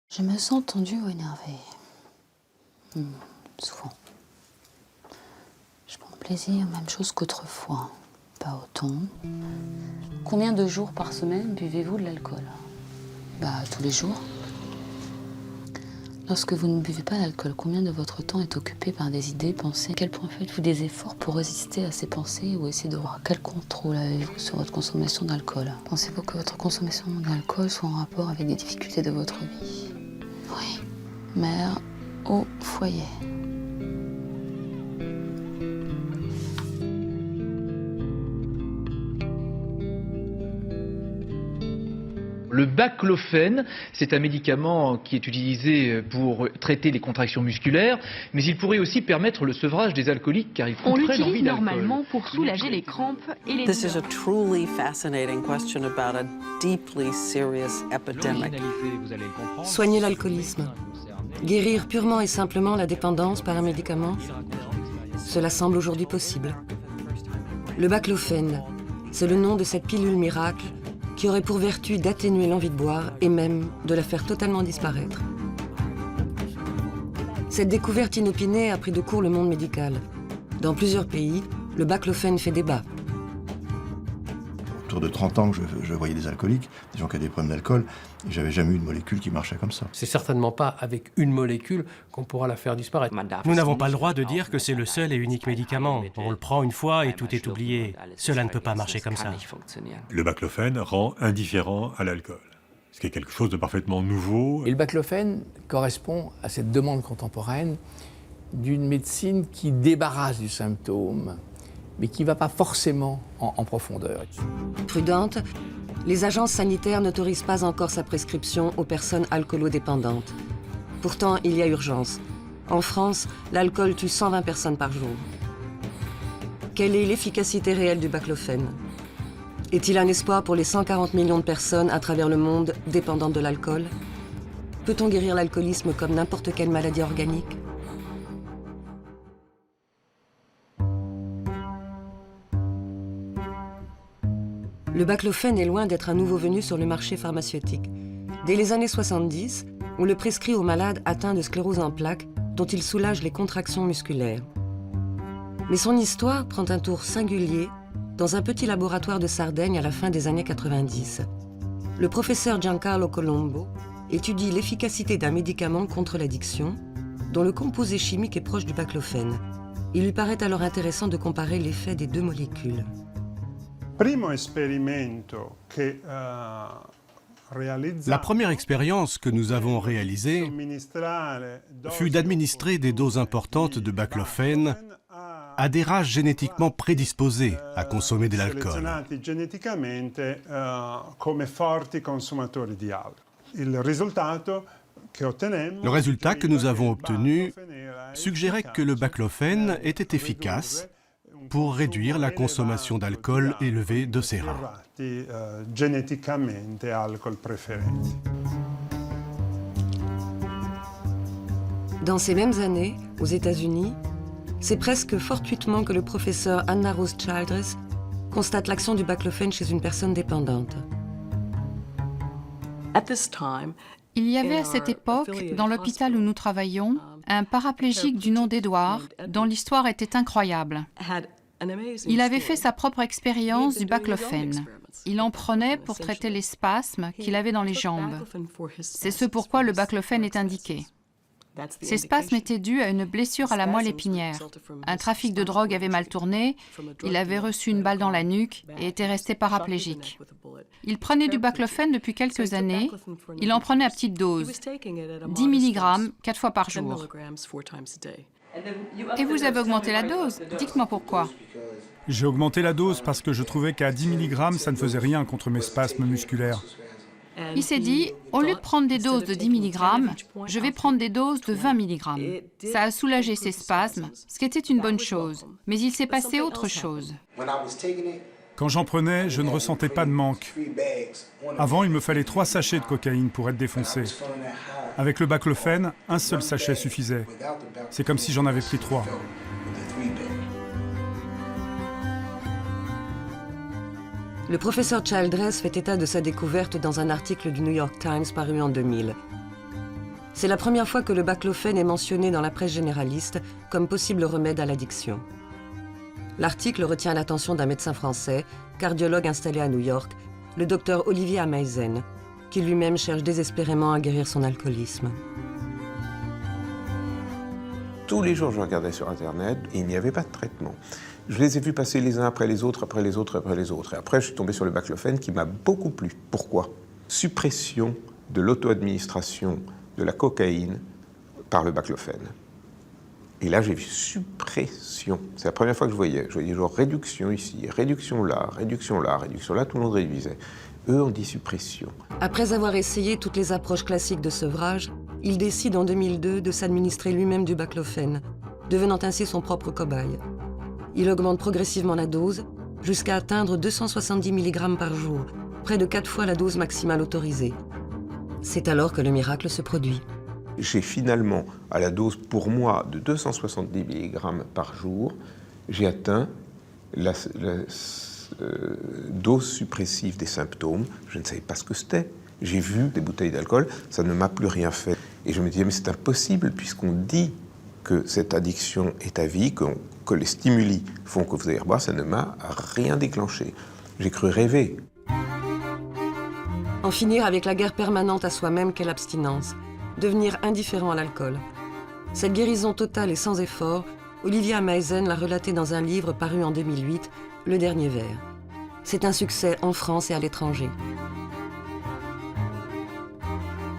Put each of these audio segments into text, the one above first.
Je me sens tendue ou énervée. Souvent. Je prends plaisir, même chose qu'autrefois. Pas autant. Combien de jours par semaine buvez-vous de l'alcool? Tous les jours. Lorsque vous ne buvez pas d'alcool, combien de votre temps est occupé par des idées, pensées? À quel point faites-vous des efforts pour résister à ces pensées ou essayer de voir quel contrôle avez-vous sur votre consommation d'alcool? Pensez-vous que votre consommation d'alcool soit en rapport avec des difficultés de votre vie? Oui. Mère au foyer. Le baclofène, c'est un médicament qui est utilisé pour traiter les contractions musculaires, mais il pourrait aussi permettre le sevrage des alcooliques car il On comprenne l'envie l'utilise d'alcool. normalement pour soulager les crampes et les This is a douleurs. truly fascinating question about a deeply serious epidemic. Soigner l'alcoolisme. Guérir purement et simplement la dépendance par un médicament. Cela semble aujourd'hui possible. Le baclofène, c'est le nom de cette pilule miracle qui aurait pour vertu d'atténuer l'envie de boire et même de la faire totalement disparaître. Cette découverte inopinée a pris de court le monde médical. Dans plusieurs pays, le baclofène fait débat. Autour de 30 ans que je voyais des alcooliques, des gens qui avaient des problèmes d'alcool, et j'avais jamais eu une molécule qui marchait comme ça. C'est certainement pas avec une molécule qu'on pourra la faire disparaître. Nous n'avons pas le droit de dire que c'est le seul et unique médicament. On le prend une fois et tout est oublié. Cela ne peut pas marcher comme ça. Le baclofène rend indifférent à l'alcool, ce qui est quelque chose de parfaitement nouveau. Et le baclofène correspond à cette demande contemporaine d'une médecine qui débarrasse du symptôme, mais qui ne va pas forcément en profondeur. Prudente, les agences sanitaires n'autorisent pas encore sa prescription aux personnes alcoolodépendantes. Pourtant, il y a urgence. En France, l'alcool tue 120 personnes par jour. Quelle est l'efficacité réelle du baclofène? Est-il un espoir pour les 140 millions de personnes à travers le monde dépendantes de l'alcool? Peut-on guérir l'alcoolisme comme n'importe quelle maladie organique? Le baclofène est loin d'être un nouveau venu sur le marché pharmaceutique. Dès les années 70, on le prescrit aux malades atteints de sclérose en plaques, dont il soulage les contractions musculaires. Mais son histoire prend un tour singulier dans un petit laboratoire de Sardaigne à la fin des années 90. Le professeur Giancarlo Colombo étudie l'efficacité d'un médicament contre l'addiction, dont le composé chimique est proche du baclofène. Il lui paraît alors intéressant de comparer l'effet des deux molécules. La première expérience que nous avons réalisée fut d'administrer des doses importantes de baclofène à des races génétiquement prédisposées à consommer de l'alcool. Le résultat que nous avons obtenu suggérait que le baclofène était efficace pour réduire la consommation d'alcool élevée de ces rats. Dans ces mêmes années, aux États-Unis, c'est presque fortuitement que le professeur Anna Rose Childress constate l'action du baclofène chez une personne dépendante. Il y avait à cette époque, dans l'hôpital où nous travaillions, un paraplégique du nom d'Edward, dont l'histoire était incroyable. Il avait fait sa propre expérience du baclofène. Il en prenait pour traiter les spasmes qu'il avait dans les jambes. C'est ce pourquoi le baclofène est indiqué. Ces spasmes étaient dus à une blessure à la moelle épinière. Un trafic de drogue avait mal tourné, il avait reçu une balle dans la nuque et était resté paraplégique. Il prenait du baclofène depuis quelques années, il en prenait à petite dose, 10 mg 4 fois par jour. Et vous avez augmenté la dose? Dites-moi pourquoi. J'ai augmenté la dose parce que je trouvais qu'à 10 mg, ça ne faisait rien contre mes spasmes musculaires. Il s'est dit, au lieu de prendre des doses de 10 mg, je vais prendre des doses de 20 mg. Ça a soulagé ses spasmes, ce qui était une bonne chose. Mais il s'est passé autre chose. Quand j'en prenais, je ne ressentais pas de manque. Avant, il me fallait 3 sachets de cocaïne pour être défoncé. Avec le baclofène, un seul sachet suffisait. C'est comme si j'en avais pris 3. Le professeur Childress fait état de sa découverte dans un article du New York Times paru en 2000. C'est la première fois que le baclofène est mentionné dans la presse généraliste comme possible remède à l'addiction. L'article retient l'attention d'un médecin français, cardiologue installé à New York, le docteur Olivier Ameisen, qui lui-même cherche désespérément à guérir son alcoolisme. Tous les jours, je regardais sur Internet et il n'y avait pas de traitement. Je les ai vus passer les uns après les autres, après les autres, après les autres. Et après, je suis tombé sur le baclofène qui m'a beaucoup plu. Pourquoi? Suppression de l'auto-administration de la cocaïne par le baclofène. Et là, j'ai vu suppression. C'est la première fois que je voyais. Je voyais genre réduction ici, réduction là, réduction là, réduction là. Tout le monde réduisait. Eux, on dit suppression. Après avoir essayé toutes les approches classiques de sevrage, il décide en 2002 de s'administrer lui-même du baclofène, devenant ainsi son propre cobaye. Il augmente progressivement la dose jusqu'à atteindre 270 mg par jour, près de 4 fois la dose maximale autorisée. C'est alors que le miracle se produit. J'ai finalement, à la dose pour moi de 270 mg par jour, j'ai atteint la dose suppressive des symptômes. Je ne savais pas ce que c'était. J'ai vu des bouteilles d'alcool, ça ne m'a plus rien fait. Et je me disais, mais c'est impossible, puisqu'on dit que cette addiction est à vie, que les stimuli font que vous allez reboire, ça ne m'a rien déclenché. J'ai cru rêver. En finir avec la guerre permanente à soi-même qu'est l'abstinence, devenir indifférent à l'alcool. Cette guérison totale et sans effort, Olivier Ameisen l'a relatée dans un livre paru en 2008, Le Dernier Verre. C'est un succès en France et à l'étranger.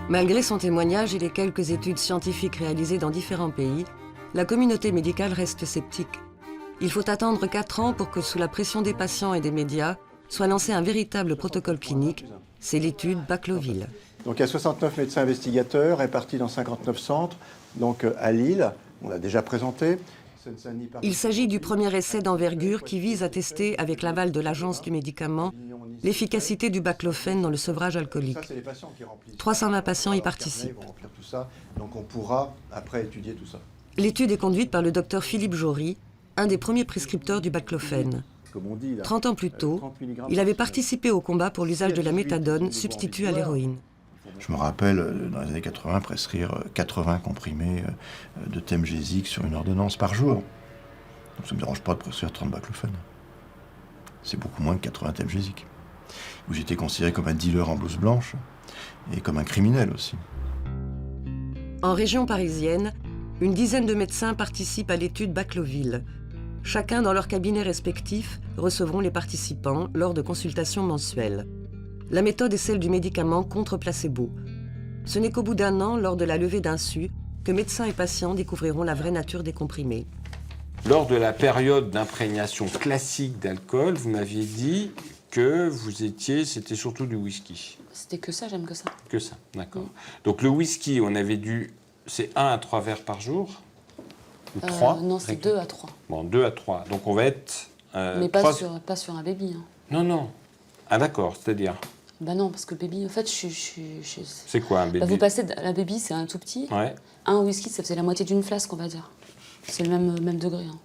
Malgré son témoignage et les quelques études scientifiques réalisées dans différents pays, la communauté médicale reste sceptique. Il faut attendre 4 ans pour que, sous la pression des patients et des médias, soit lancé un véritable protocole clinique. C'est l'étude Bacloville. Donc il y a 69 médecins investigateurs répartis dans 59 centres, donc à Lille, on l'a déjà présenté. Il s'agit du premier essai d'envergure qui vise à tester, avec l'aval de l'Agence du médicament, l'efficacité du baclofène dans le sevrage alcoolique. 320 patients y participent. Donc on pourra après étudier tout ça. L'étude est conduite par le docteur Philippe Jory, un des premiers prescripteurs du baclofène. 30 ans plus tôt, il avait participé au combat pour l'usage de la méthadone, substitut à l'héroïne. Je me rappelle, dans les années 80, prescrire 80 comprimés de Temgesic sur une ordonnance par jour. Donc ça ne me dérange pas de prescrire 30 baclofène. C'est beaucoup moins que 80 Temgesic. Où j'étais considéré comme un dealer en blouse blanche et comme un criminel aussi. En région parisienne, une dizaine de médecins participent à l'étude Bacloville. Chacun dans leur cabinet respectif recevront les participants lors de consultations mensuelles. La méthode est celle du médicament contre placebo. Ce n'est qu'au bout d'1 an, lors de la levée d'insu, que médecins et patients découvriront la vraie nature des comprimés. Lors de la période d'imprégnation classique d'alcool, vous m'aviez dit que c'était surtout du whisky. C'était que ça, j'aime que ça. Que ça, d'accord. Donc le whisky, on avait c'est 1 à 3 verres par jour ou 3? Non, c'est 2 à 3. Bon, 2 à 3. Donc on va être... Mais pas sur un baby. Hein. Non. Ah d'accord, c'est-à-dire? Bah non, parce que le baby, en fait, C'est quoi un baby? Vous passez, la baby, c'est un tout petit. Ouais. Un whisky, ça faisait la moitié d'une flasque, on va dire. C'est le même degré. Hein.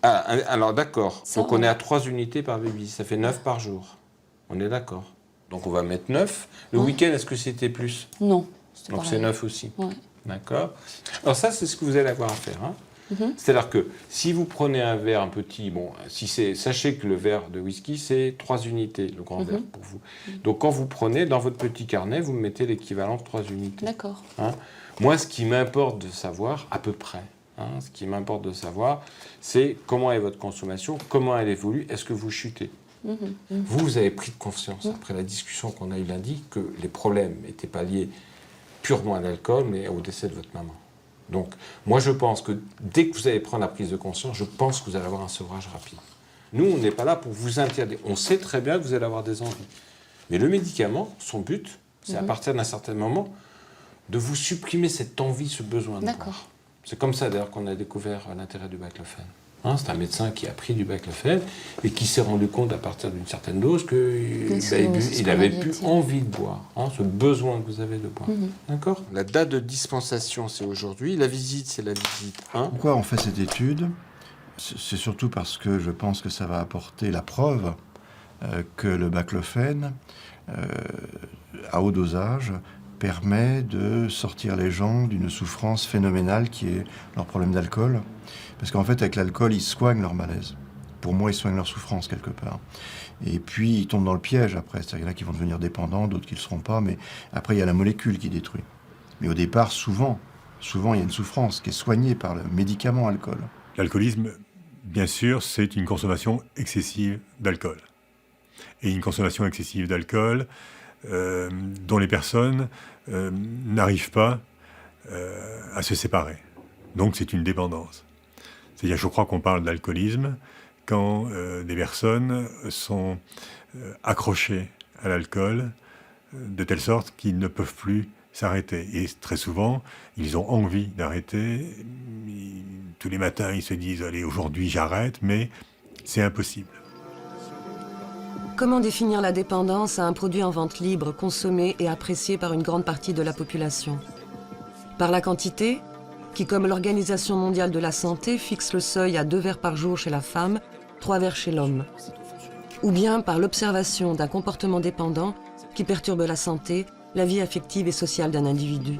Ah, alors d'accord. Donc on est à 3 unités par baby. Ça fait 9 par jour. On est d'accord. Donc on va mettre 9. Le week-end, est-ce que c'était plus? Non. Donc c'est 9 aussi. Ouais. D'accord. Alors ça, c'est ce que vous allez avoir à faire. Hein. C'est-à-dire que si vous prenez un verre, un petit, sachez que le verre de whisky, c'est 3 unités, le grand verre pour vous. Donc quand vous prenez, dans votre petit carnet, vous mettez l'équivalent de 3 unités. D'accord. Hein. Moi, ce qui m'importe de savoir, à peu près, ce qui m'importe de savoir, c'est comment est votre consommation, comment elle évolue, est-ce que vous chutez. Vous avez pris de conscience, après la discussion qu'on a eue lundi, que les problèmes n'étaient pas liés purement à l'alcool, mais au décès de votre maman. Donc, moi, je pense que dès que vous allez prendre la prise de conscience, je pense que vous allez avoir un sevrage rapide. Nous, on n'est pas là pour vous interdire. On sait très bien que vous allez avoir des envies. Mais le médicament, son but, c'est à partir d'un certain moment, de vous supprimer cette envie, ce besoin de boire. C'est comme ça, d'ailleurs, qu'on a découvert l'intérêt du baclofène. C'est un médecin qui a pris du baclofène et qui s'est rendu compte, à partir d'une certaine dose, qu'il avait plus envie de boire, ce besoin que vous avez de boire. D'accord ? La date de dispensation, c'est aujourd'hui. La visite, c'est la visite 1. Pourquoi on fait cette étude ? C'est surtout parce que je pense que ça va apporter la preuve que le baclofène, à haut dosage, permet de sortir les gens d'une souffrance phénoménale qui est leur problème d'alcool. Parce qu'en fait, avec l'alcool, ils soignent leur malaise. Pour moi, ils soignent leur souffrance quelque part. Et puis, ils tombent dans le piège après. C'est-à-dire qu'il y en a qui vont devenir dépendants, d'autres qui ne le seront pas. Mais après, il y a la molécule qui détruit. Mais au départ, souvent, il y a une souffrance qui est soignée par le médicament alcool. L'alcoolisme, bien sûr, c'est une consommation excessive d'alcool. Et une consommation excessive d'alcool dont les personnes n'arrivent pas à se séparer. Donc c'est une dépendance. C'est-à-dire, je crois qu'on parle d'alcoolisme quand des personnes sont accrochées à l'alcool de telle sorte qu'ils ne peuvent plus s'arrêter. Et très souvent, ils ont envie d'arrêter. Tous les matins, ils se disent « Allez, aujourd'hui, j'arrête », mais c'est impossible. Comment définir la dépendance à un produit en vente libre, consommé et apprécié par une grande partie de la population? Par la quantité, qui, comme l'Organisation mondiale de la santé, fixe le seuil à 2 verres par jour chez la femme, 3 verres chez l'homme. Ou bien par l'observation d'un comportement dépendant qui perturbe la santé, la vie affective et sociale d'un individu.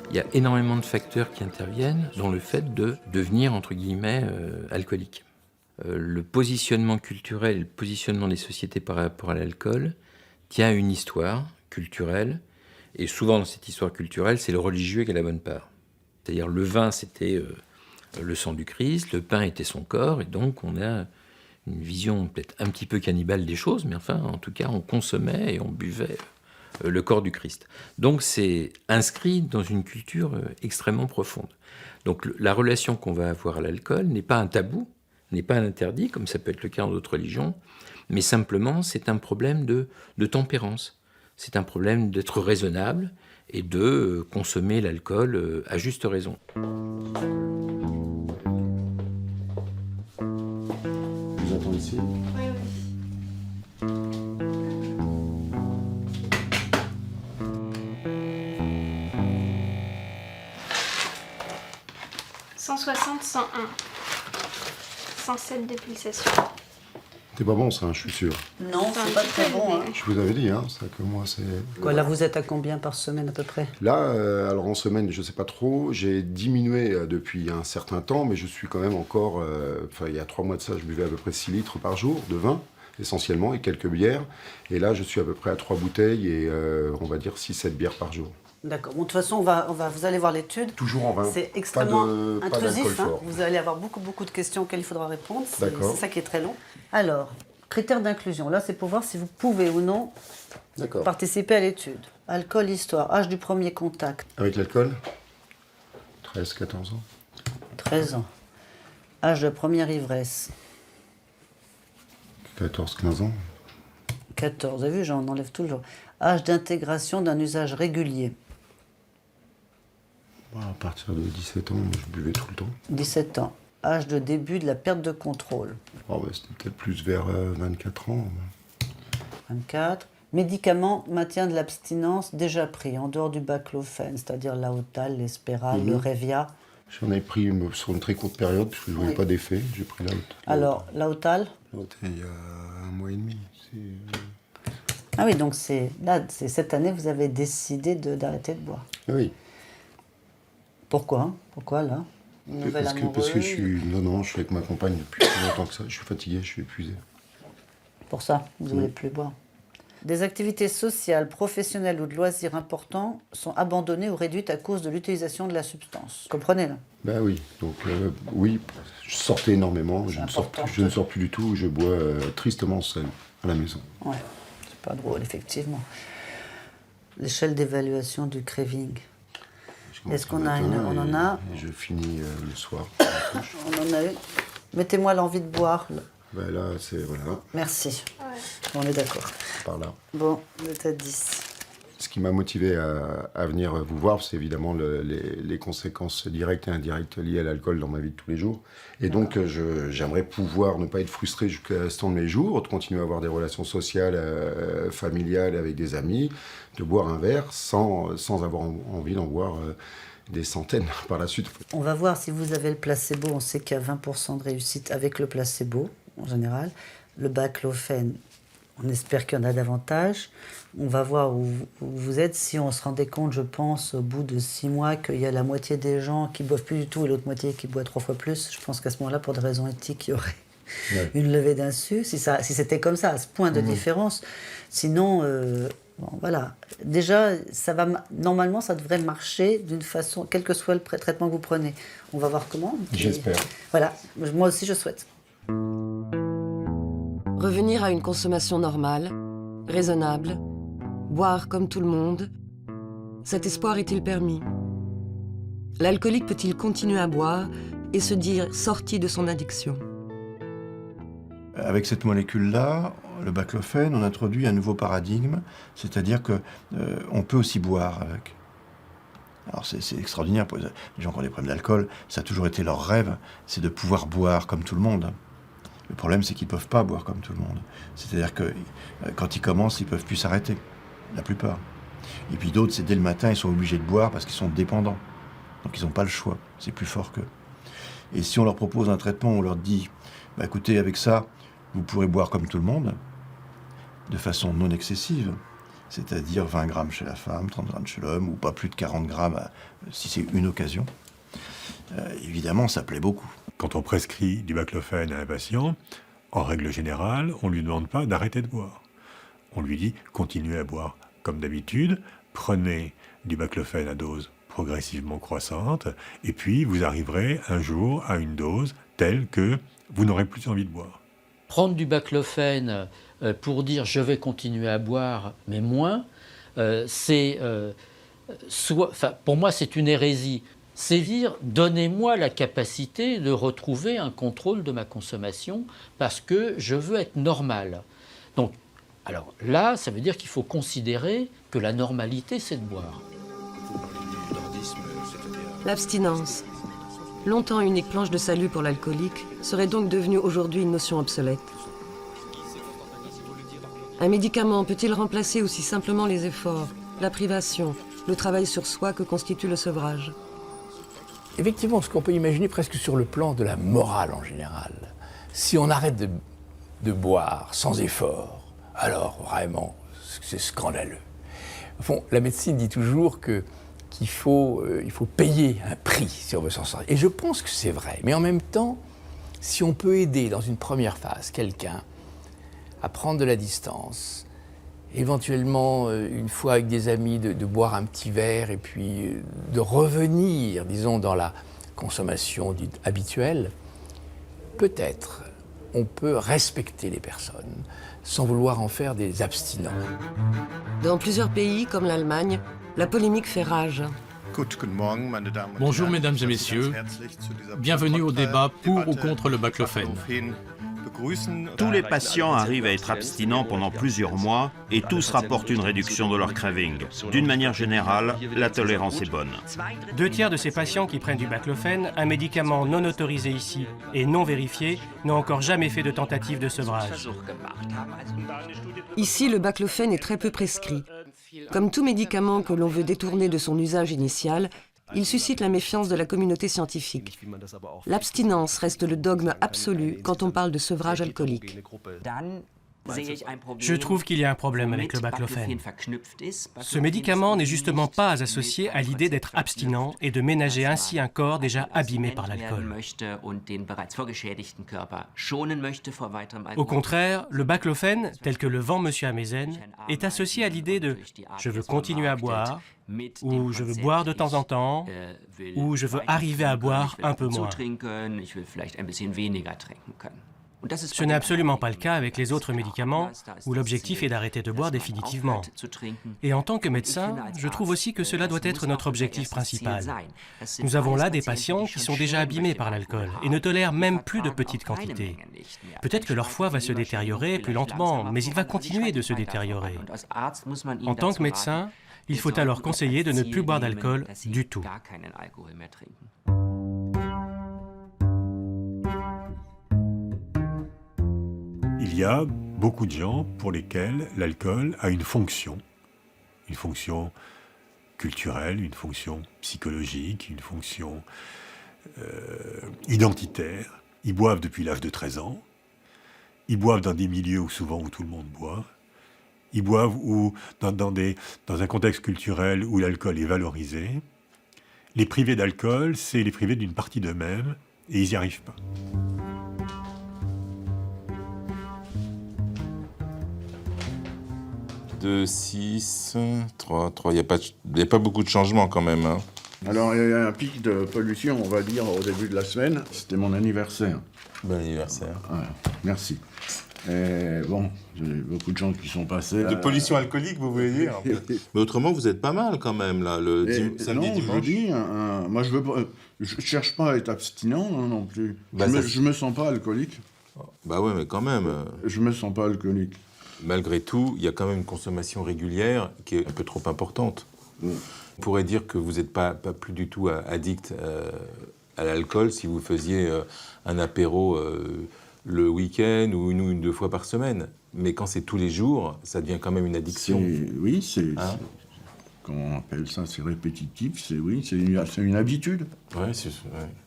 Il y a énormément de facteurs qui interviennent dans le fait de devenir, entre guillemets, alcoolique. Le positionnement culturel et le positionnement des sociétés par rapport à l'alcool tient à une histoire culturelle, et souvent dans cette histoire culturelle, c'est le religieux qui a la bonne part. C'est-à-dire le vin, c'était le sang du Christ, le pain était son corps, et donc on a une vision peut-être un petit peu cannibale des choses, mais enfin, en tout cas, on consommait et on buvait le corps du Christ. Donc c'est inscrit dans une culture extrêmement profonde. Donc la relation qu'on va avoir à l'alcool n'est pas un tabou, n'est pas un interdit, comme ça peut être le cas dans d'autres religions, mais simplement c'est un problème de tempérance. C'est un problème d'être raisonnable et de consommer l'alcool à juste raison. Vous attendez ici ? Oui. 160, 101. 107 de pulsation. C'est pas bon ça, je suis sûr. Non, c'est pas très bon. Hein. Je vous avais dit, ça que moi c'est... Quoi, là vous êtes à combien par semaine à peu près? Là, alors en semaine, je sais pas trop, j'ai diminué depuis un certain temps, mais je suis quand même encore... il y a 3 mois de ça, je buvais à peu près 6 litres par jour de vin, essentiellement, et quelques bières. Et là, je suis à peu près à 3 bouteilles et on va dire 6-7 bières par jour. D'accord. Bon, de toute façon, vous allez voir l'étude. Toujours en vin. C'est extrêmement intrusif. Fort. Vous allez avoir beaucoup de questions auxquelles il faudra répondre. C'est ça qui est très long. Alors, critères d'inclusion. Là, c'est pour voir si vous pouvez ou non participer à l'étude. Alcool, histoire, âge du premier contact. Avec l'alcool 13-14 ans. 13 ans. Âge de première ivresse. 14-15 ans. 14, vous avez vu, j'en enlève toujours. Âge d'intégration d'un usage régulier. À partir de 17 ans, je buvais tout le temps. 17 ans. Âge de début de la perte de contrôle. C'était peut-être plus vers 24 ans. 24. Médicaments, maintien de l'abstinence déjà pris, en dehors du baclofène, c'est-à-dire l'Aotal, l'Espéral, le Revia. J'en ai pris sur une très courte période, parce que je ne voyais pas d'effet. J'ai pris l'Aotal. Alors, l'Aotal il y a 1 mois et demi. Ah oui, donc c'est cette année vous avez décidé d'arrêter de boire. Oui. Pourquoi là? Parce que je suis avec ma compagne depuis plus longtemps que ça. Je suis fatigué, je suis épuisé. Pour ça, vous ne voulez plus boire. Des activités sociales, professionnelles ou de loisirs importants sont abandonnées ou réduites à cause de l'utilisation de la substance. Vous comprenez là? Ben oui, donc oui, je sortais énormément, je ne sors plus du tout, je bois tristement seul à la maison. Ouais, c'est pas drôle effectivement. L'échelle d'évaluation du craving. Est-ce qu'on a on en a? Et je finis le soir. On en a eu. Mettez-moi l'envie de boire. Ben là, c'est voilà. Merci. Ouais. On est d'accord. Par là. Bon, vous êtes à 10. Ce qui m'a motivé à venir vous voir, c'est évidemment les conséquences directes et indirectes liées à l'alcool dans ma vie de tous les jours. Et donc, j'aimerais pouvoir ne pas être frustré jusqu'à l'instant de mes jours, de continuer à avoir des relations sociales, familiales avec des amis, de boire un verre sans avoir envie d'en boire des centaines par la suite. On va voir si vous avez le placebo. On sait qu'il y a 20% de réussite avec le placebo, en général. Le baclofène, On espère qu'il y en a davantage. On va voir où vous êtes. Si on se rendait compte, je pense, au bout de 6 mois, qu'il y a la moitié des gens qui boivent plus du tout et l'autre moitié qui boit 3 fois plus, je pense qu'à ce moment-là, pour des raisons éthiques, il y aurait une levée d'insu, si c'était comme ça, à ce point de différence. Sinon, bon, voilà. Déjà, normalement, ça devrait marcher d'une façon, quel que soit le traitement que vous prenez. On va voir comment. J'espère. Voilà, moi aussi, je souhaite. Revenir à une consommation normale, raisonnable, boire comme tout le monde, cet espoir est-il permis? L'alcoolique peut-il continuer à boire et se dire sorti de son addiction? Avec cette molécule-là, le baclofène, on introduit un nouveau paradigme, c'est-à-dire qu'on peut aussi boire avec. Alors c'est extraordinaire pour les gens qui ont des problèmes d'alcool, ça a toujours été leur rêve, c'est de pouvoir boire comme tout le monde. Le problème, c'est qu'ils ne peuvent pas boire comme tout le monde. C'est-à-dire que quand ils commencent, ils ne peuvent plus s'arrêter, la plupart. Et puis d'autres, c'est dès le matin, ils sont obligés de boire parce qu'ils sont dépendants. Donc ils n'ont pas le choix, c'est plus fort qu'eux. Et si on leur propose un traitement, on leur dit, bah, écoutez, avec ça, vous pourrez boire comme tout le monde, de façon non excessive, c'est-à-dire 20 grammes chez la femme, 30 grammes chez l'homme, ou pas plus de 40 grammes si c'est une occasion. Évidemment, ça plaît beaucoup. Quand on prescrit du baclofène à un patient, en règle générale, on ne lui demande pas d'arrêter de boire. On lui dit, continuez à boire comme d'habitude, prenez du baclofène à dose progressivement croissante, et puis vous arriverez un jour à une dose telle que vous n'aurez plus envie de boire. Prendre du baclofène pour dire je vais continuer à boire, mais moins, pour moi c'est une hérésie. C'est dire donnez-moi la capacité de retrouver un contrôle de ma consommation parce que je veux être normal. Donc, alors là, ça veut dire qu'il faut considérer que la normalité c'est de boire. L'abstinence, longtemps unique planche de salut pour l'alcoolique, serait donc devenue aujourd'hui une notion obsolète. Un médicament peut-il remplacer aussi simplement les efforts, la privation, le travail sur soi que constitue le sevrage? Effectivement, ce qu'on peut imaginer presque sur le plan de la morale en général. Si on arrête de boire sans effort, alors vraiment, c'est scandaleux. Au fond, la médecine dit toujours qu'il faut payer un prix si on veut s'en sortir. Et je pense que c'est vrai. Mais en même temps, si on peut aider dans une première phase quelqu'un à prendre de la distance, éventuellement, une fois avec des amis, de boire un petit verre et puis de revenir, disons, dans la consommation habituelle, peut-être on peut respecter les personnes sans vouloir en faire des abstinents. Dans plusieurs pays, comme l'Allemagne, la polémique fait rage. Bonjour mesdames et messieurs, bienvenue au débat pour ou contre le baclofène. Tous les patients arrivent à être abstinents pendant plusieurs mois et tous rapportent une réduction de leur craving. D'une manière générale, la tolérance est bonne. 2 tiers de ces patients qui prennent du baclofène, un médicament non autorisé ici et non vérifié, n'ont encore jamais fait de tentative de sevrage. Ici, le baclofène est très peu prescrit. Comme tout médicament que l'on veut détourner de son usage initial, il suscite la méfiance de la communauté scientifique. L'abstinence reste le dogme absolu quand on parle de sevrage alcoolique. Je trouve qu'il y a un problème avec le baclofène. Ce médicament n'est justement pas associé à l'idée d'être abstinent et de ménager ainsi un corps déjà abîmé par l'alcool. Au contraire, le baclofène, tel que le vend M. Amezen, est associé à l'idée de « je veux continuer à boire » ou « je veux boire de temps en temps » ou « je veux arriver à boire un peu moins ». Ce n'est absolument pas le cas avec les autres médicaments où l'objectif est d'arrêter de boire définitivement. Et en tant que médecin, je trouve aussi que cela doit être notre objectif principal. Nous avons là des patients qui sont déjà abîmés par l'alcool et ne tolèrent même plus de petites quantités. Peut-être que leur foie va se détériorer plus lentement, mais il va continuer de se détériorer. En tant que médecin, il faut alors conseiller de ne plus boire d'alcool du tout. Il y a beaucoup de gens pour lesquels l'alcool a une fonction culturelle, une fonction psychologique, une fonction identitaire. Ils boivent depuis l'âge de 13 ans Ils boivent dans des milieux où tout le monde boit. Ils boivent dans un contexte culturel où l'alcool est valorisé. Les privés d'alcool, c'est les privés d'une partie d'eux-mêmes, et ils n'y arrivent pas. Deux, 6, 3. Il n'y a pas beaucoup de changements quand même. Hein. Alors, il y a un pic de pollution, on va dire, au début de la semaine. C'était mon anniversaire. Bon anniversaire. Ouais, merci. Et bon, il y a beaucoup de gens qui sont passés. De pollution alcoolique, vous voulez dire? Mais autrement, vous êtes pas mal quand même, là, samedi, dimanche. Je dis, moi, je cherche pas à être abstinent non plus. Je me sens pas alcoolique. Bah ouais, mais quand même. Je me sens pas alcoolique. Malgré tout, il y a quand même une consommation régulière qui est un peu trop importante. On pourrait dire que vous n'êtes pas plus du tout addict à l'alcool si vous faisiez un apéro le week-end ou une ou deux fois par semaine. Mais quand c'est tous les jours, ça devient quand même une addiction. Oui, comment on appelle ça? C'est répétitif, c'est une habitude. Ouais,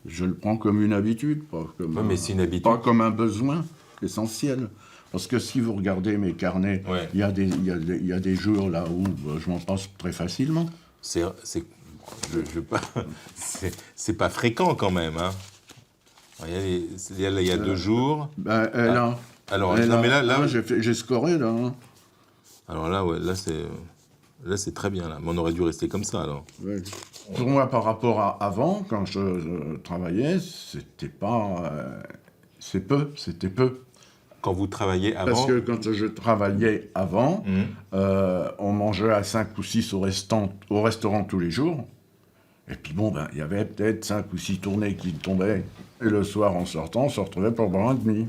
Je le prends comme une habitude, mais c'est une habitude. Pas comme un besoin essentiel. Parce que si vous regardez mes carnets, il y a des jours là où je m'en passe très facilement. C'est pas fréquent quand même, hein. Il y a 2 jours. J'ai scoré là. Hein. Alors là c'est très bien là. Mais on aurait dû rester comme ça alors. Ouais. Pour moi, par rapport à avant, quand je travaillais, c'était peu. Quand vous travailliez avant? Parce que quand je travaillais avant, on mangeait à 5 ou 6 au restaurant tous les jours. Et puis bon, il y avait peut-être 5 ou 6 tournées qui tombaient. Et le soir, en sortant, on se retrouvait pour boire un demi.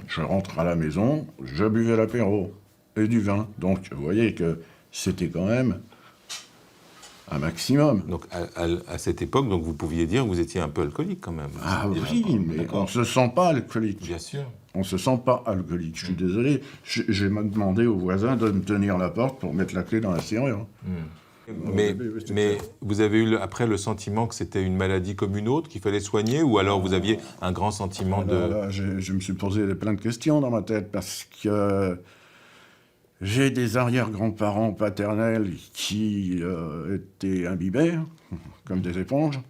Je rentre à la maison, je buvais l'apéro et du vin. Donc, vous voyez que c'était quand même un maximum. Donc, à cette époque, donc, vous pouviez dire que vous étiez un peu alcoolique quand même. Ah oui, mais on ne se sent pas alcoolique. Bien sûr. On ne se sent pas alcoolique. Je suis désolé. J'ai demandé au voisin de me tenir la porte pour mettre la clé dans la serrure. Mais vous avez eu après le sentiment que c'était une maladie comme une autre qu'il fallait soigner, ou alors vous aviez un grand sentiment Là, je me suis posé plein de questions dans ma tête parce que j'ai des arrière-grands-parents paternels qui étaient imbibés, comme des éponges.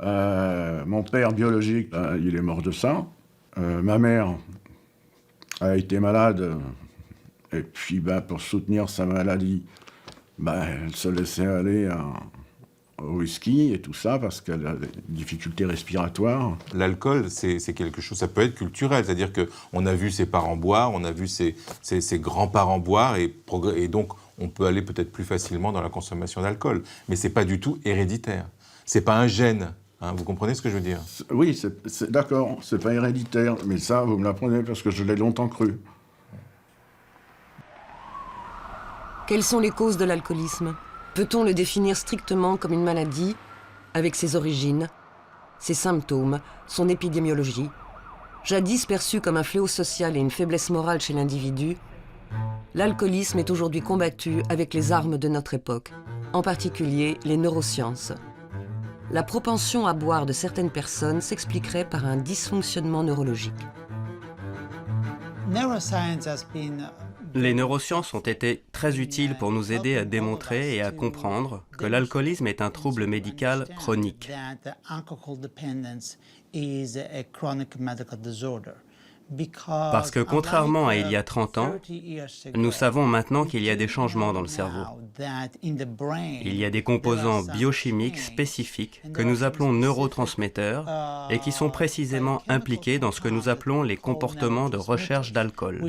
Mon père biologique, il est mort de ça. Ma mère a été malade, et puis pour soutenir sa maladie, elle se laissait aller au whisky et tout ça parce qu'elle a des difficultés respiratoires. L'alcool, c'est quelque chose, ça peut être culturel, c'est-à-dire qu'on a vu ses parents boire, on a vu ses grands-parents boire, et donc on peut aller peut-être plus facilement dans la consommation d'alcool. Mais c'est pas du tout héréditaire, c'est pas un gène. Hein, vous comprenez ce que je veux dire? Oui, d'accord, c'est pas héréditaire, mais ça, vous me l'apprenez parce que je l'ai longtemps cru. Quelles sont les causes de l'alcoolisme? Peut-on le définir strictement comme une maladie, avec ses origines, ses symptômes, son épidémiologie? Jadis perçu comme un fléau social et une faiblesse morale chez l'individu, l'alcoolisme est aujourd'hui combattu avec les armes de notre époque, en particulier les neurosciences. La propension à boire de certaines personnes s'expliquerait par un dysfonctionnement neurologique. Les neurosciences ont été très utiles pour nous aider à démontrer et à comprendre que l'alcoolisme est un trouble médical chronique. Parce que contrairement à il y a 30 ans, nous savons maintenant qu'il y a des changements dans le cerveau. Il y a des composants biochimiques spécifiques que nous appelons neurotransmetteurs et qui sont précisément impliqués dans ce que nous appelons les comportements de recherche d'alcool.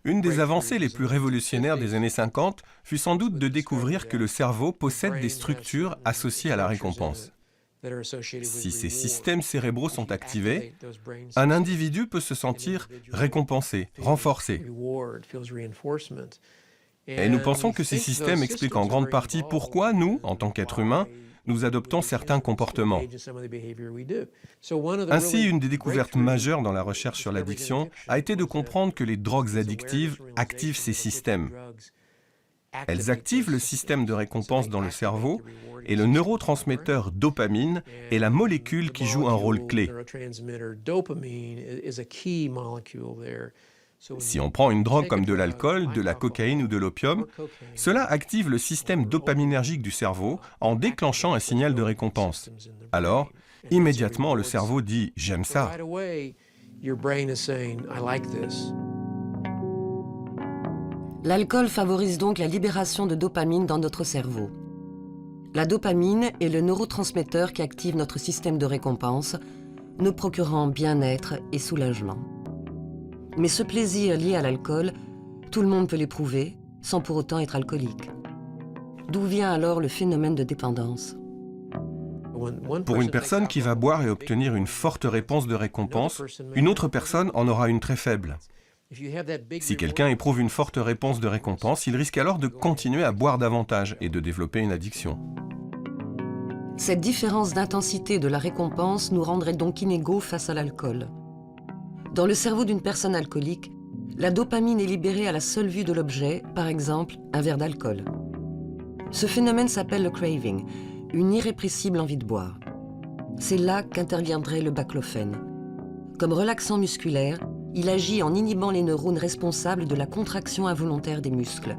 Une des avancées les plus révolutionnaires des années 50 fut sans doute de découvrir que le cerveau possède des structures associées à la récompense. Si ces systèmes cérébraux sont activés, un individu peut se sentir récompensé, renforcé. Et nous pensons que ces systèmes expliquent en grande partie pourquoi nous, en tant qu'êtres humains, nous adoptons certains comportements. Ainsi, une des découvertes majeures dans la recherche sur l'addiction a été de comprendre que les drogues addictives activent ces systèmes. Elles activent le système de récompense dans le cerveau et le neurotransmetteur dopamine est la molécule qui joue un rôle clé. Si on prend une drogue comme de l'alcool, de la cocaïne ou de l'opium, cela active le système dopaminergique du cerveau en déclenchant un signal de récompense. Alors, immédiatement, le cerveau dit « j'aime ça ». L'alcool favorise donc la libération de dopamine dans notre cerveau. La dopamine est le neurotransmetteur qui active notre système de récompense, nous procurant bien-être et soulagement. Mais ce plaisir lié à l'alcool, tout le monde peut l'éprouver, sans pour autant être alcoolique. D'où vient alors le phénomène de dépendance ? Pour une personne qui va boire et obtenir une forte réponse de récompense, une autre personne en aura une très faible. Si quelqu'un éprouve une forte réponse de récompense, il risque alors de continuer à boire davantage et de développer une addiction. Cette différence d'intensité de la récompense nous rendrait donc inégaux face à l'alcool. Dans le cerveau d'une personne alcoolique, la dopamine est libérée à la seule vue de l'objet, par exemple un verre d'alcool. Ce phénomène s'appelle le craving, une irrépressible envie de boire. C'est là qu'interviendrait le baclofène. Comme relaxant musculaire, il agit en inhibant les neurones responsables de la contraction involontaire des muscles.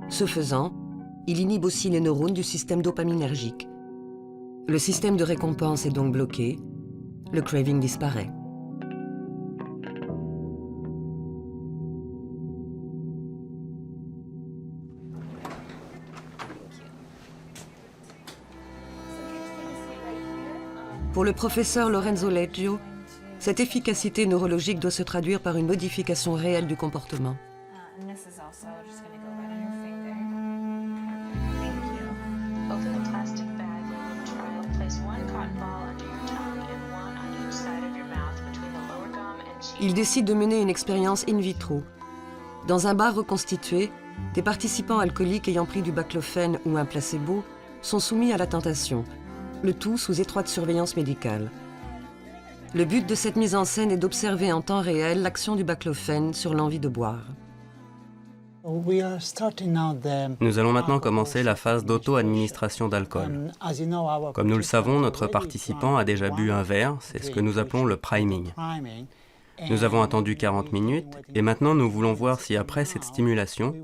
Ce faisant, il inhibe aussi les neurones du système dopaminergique. Le système de récompense est donc bloqué, le craving disparaît. Pour le professeur Lorenzo Leggio, cette efficacité neurologique doit se traduire par une modification réelle du comportement. Il décide de mener une expérience in vitro. Dans un bar reconstitué, des participants alcooliques ayant pris du baclofène ou un placebo sont soumis à la tentation, le tout sous étroite surveillance médicale. Le but de cette mise en scène est d'observer en temps réel l'action du baclofène sur l'envie de boire. Nous allons maintenant commencer la phase d'auto-administration d'alcool. Comme nous le savons, notre participant a déjà bu un verre, c'est ce que nous appelons le priming. Nous avons attendu 40 minutes et maintenant nous voulons voir si après cette stimulation,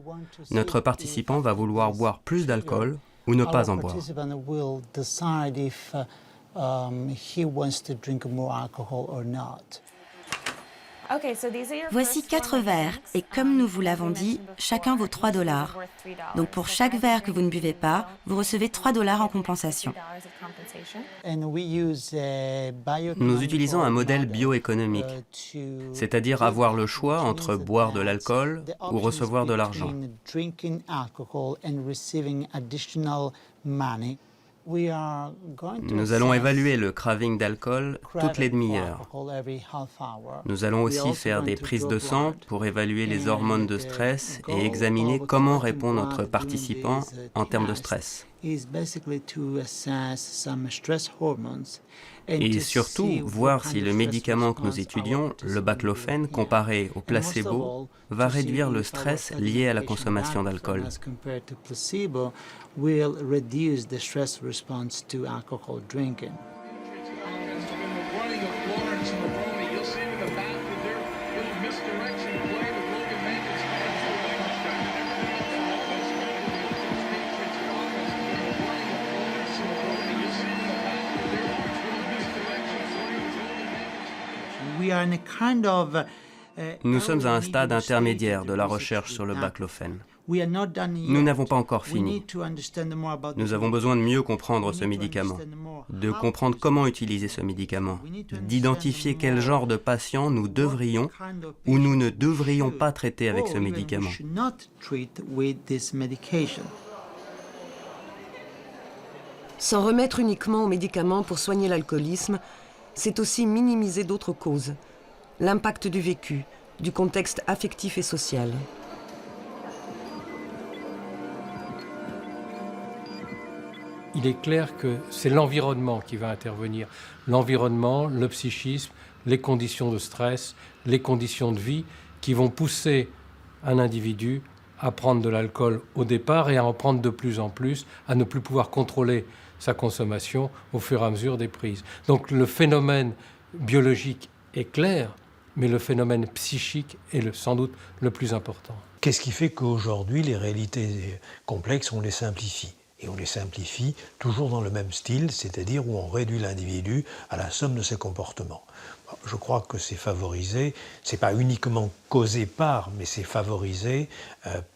notre participant va vouloir boire plus d'alcool ou ne pas en boire. Voici 4 verres et comme nous vous l'avons dit, chacun vaut $3. Donc pour chaque verre que vous ne buvez pas, vous recevez $3 en compensation. Nous utilisons un modèle bioéconomique, c'est-à-dire avoir le choix entre boire de l'alcool ou recevoir de l'argent. Nous allons évaluer le craving d'alcool toutes les demi-heures. Nous allons aussi faire des prises de sang pour évaluer les hormones de stress et examiner comment répond notre participant en termes de stress. Et surtout, voir si le médicament que nous étudions, le baclofène, comparé au placebo, va réduire le stress lié à la consommation d'alcool. Nous sommes à un stade intermédiaire de la recherche sur le baclofène. Nous n'avons pas encore fini. Nous avons besoin de mieux comprendre ce médicament, de comprendre comment utiliser ce médicament, d'identifier quel genre de patient nous devrions ou nous ne devrions pas traiter avec ce médicament. S'en remettre uniquement aux médicaments pour soigner l'alcoolisme, c'est aussi minimiser d'autres causes, l'impact du vécu, du contexte affectif et social. Il est clair que c'est l'environnement qui va intervenir. L'environnement, le psychisme, les conditions de stress, les conditions de vie qui vont pousser un individu à prendre de l'alcool au départ et à en prendre de plus en plus, à ne plus pouvoir contrôler sa consommation au fur et à mesure des prises. Donc le phénomène biologique est clair, mais le phénomène psychique est sans doute le plus important. Qu'est-ce qui fait qu'aujourd'hui, les réalités complexes, on les simplifie ? Et on les simplifie toujours dans le même style, c'est-à-dire où on réduit l'individu à la somme de ses comportements. Je crois que c'est favorisé, c'est pas uniquement causé par, mais c'est favorisé